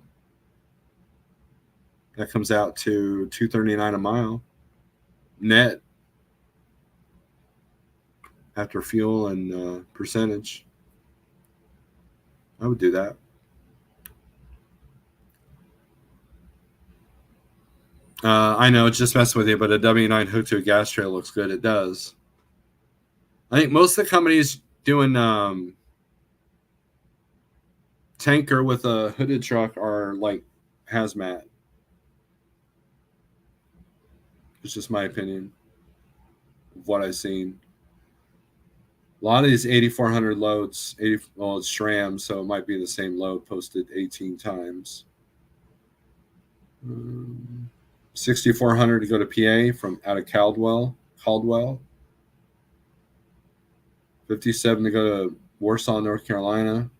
That comes out to $239 a mile net after fuel and percentage. I would do that. I know it's just messing with you, but a W9 hooked to a gas trail looks good. It does. I think most of the companies doing tanker with a hooded truck are like hazmat. It's just my opinion of what I've seen. A lot of these 8,400 loads, well, it's SRAM, so it might be the same load posted 18 times. 6,400 to go to PA from out of Caldwell. 57 to go to Warsaw, North Carolina.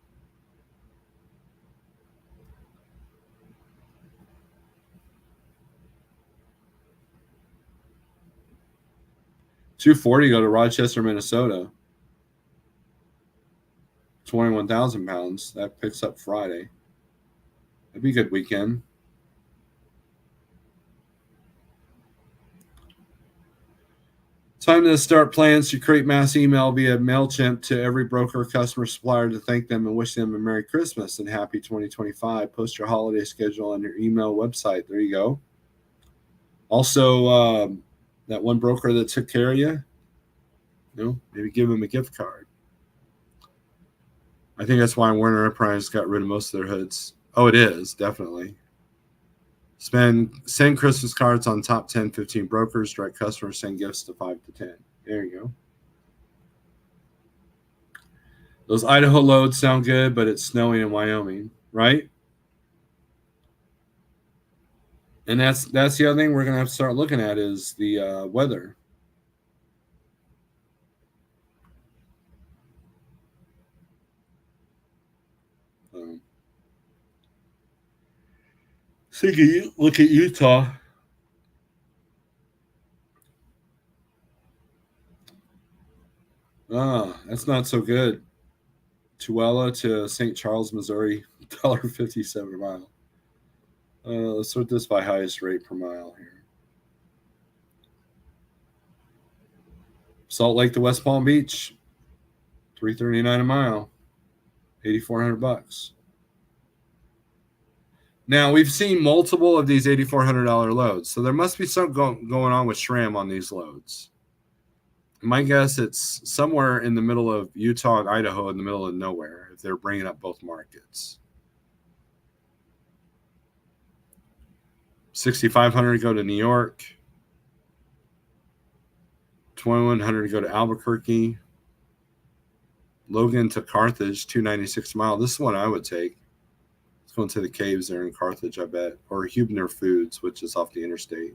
$240 go to Rochester, Minnesota. 21,000 pounds. That picks up Friday. That'd be a good weekend. Time to start plans to create mass email via MailChimp to every broker, customer, supplier to thank them and wish them a Merry Christmas and Happy 2025. Post your holiday schedule on your email website. There you go. Also, that one broker that took care of you, maybe give them a gift card. I think that's why Warner Enterprise got rid of most of their hoods. Oh, it is, definitely. Send Christmas cards on top 10, 15 brokers. Direct customers send gifts to 5 to 10. There you go. Those Idaho loads sound good, but it's snowing in Wyoming, right? And that's the other thing we're gonna have to start looking at is the weather. Um, so you look at Utah. That's not so good. Tooele to St. Charles, Missouri, $1.57 a mile. Let's sort this by highest rate per mile here. Salt Lake to West Palm Beach, $3.39 a mile, $8,400. Now we've seen multiple of these $8,400 loads, so there must be something going on with SRAM on these loads. My guess it's somewhere in the middle of Utah and Idaho, in the middle of nowhere, if they're bringing up both markets. 6,500 to go to New York, 2,100 to go to Albuquerque, Logan to Carthage, $2.96 a mile. This is one I would take. It's going to the caves there in Carthage, I bet, or Hubner Foods, which is off the interstate.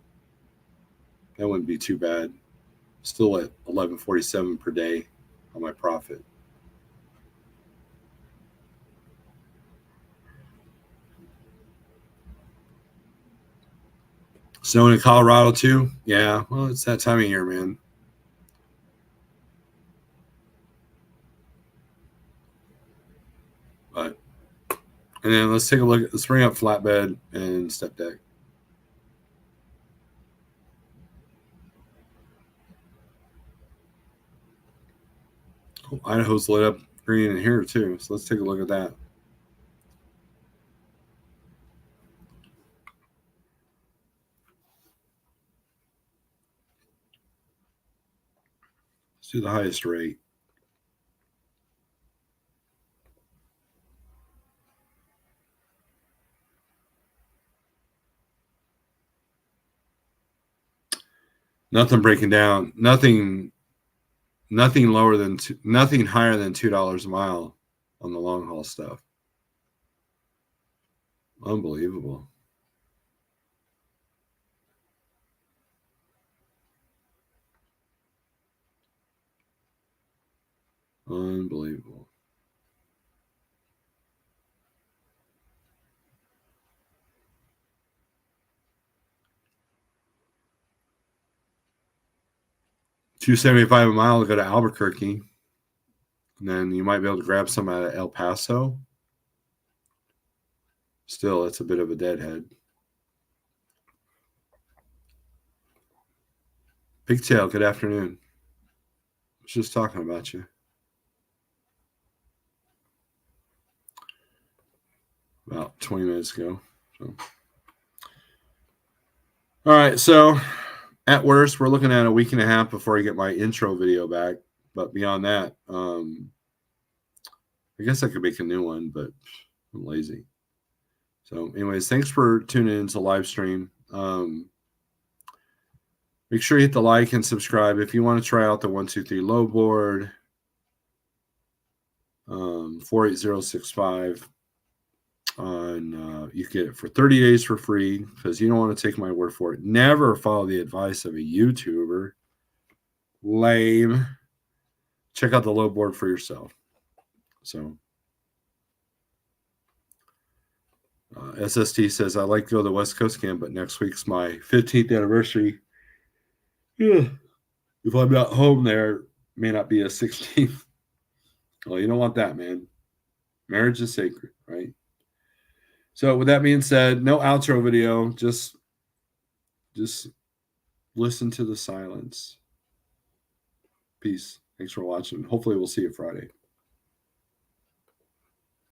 That wouldn't be too bad. Still at $11.47 per day on my profit. Snowing in Colorado too? Yeah, well, it's that time of year, man. But, and then let's take a look. Let's bring up flatbed and step deck. Oh, Idaho's lit up green in here too, so let's take a look at that. Let's do the highest rate. Nothing breaking down. Nothing lower than nothing higher than $2 a mile on the long haul stuff. Unbelievable. Unbelievable. $2.75 a mile to go to Albuquerque. And then you might be able to grab some at El Paso. Still, it's a bit of a deadhead. Pigtail, good afternoon. I was just talking about you. About 20 minutes ago. So. All right, so at worst, we're looking at a week and a half before I get my intro video back. But beyond that, I guess I could make a new one, but I'm lazy. So anyways, thanks for tuning into live stream. Make sure you hit the like and subscribe if you want to try out the 123 low board. 48065 on you get it for 30 days for free because you don't want to take my word for it. Never follow the advice of a YouTuber. Lame. Check out the low board for yourself. So SST says, I like to go to the West Coast camp, but next week's my 15th anniversary. Yeah. If I'm not home there, it may not be a 16th. Well, you don't want that, man. Marriage is sacred, right? So with that being said, no outro video. Just listen to the silence. Peace. Thanks for watching. Hopefully we'll see you Friday.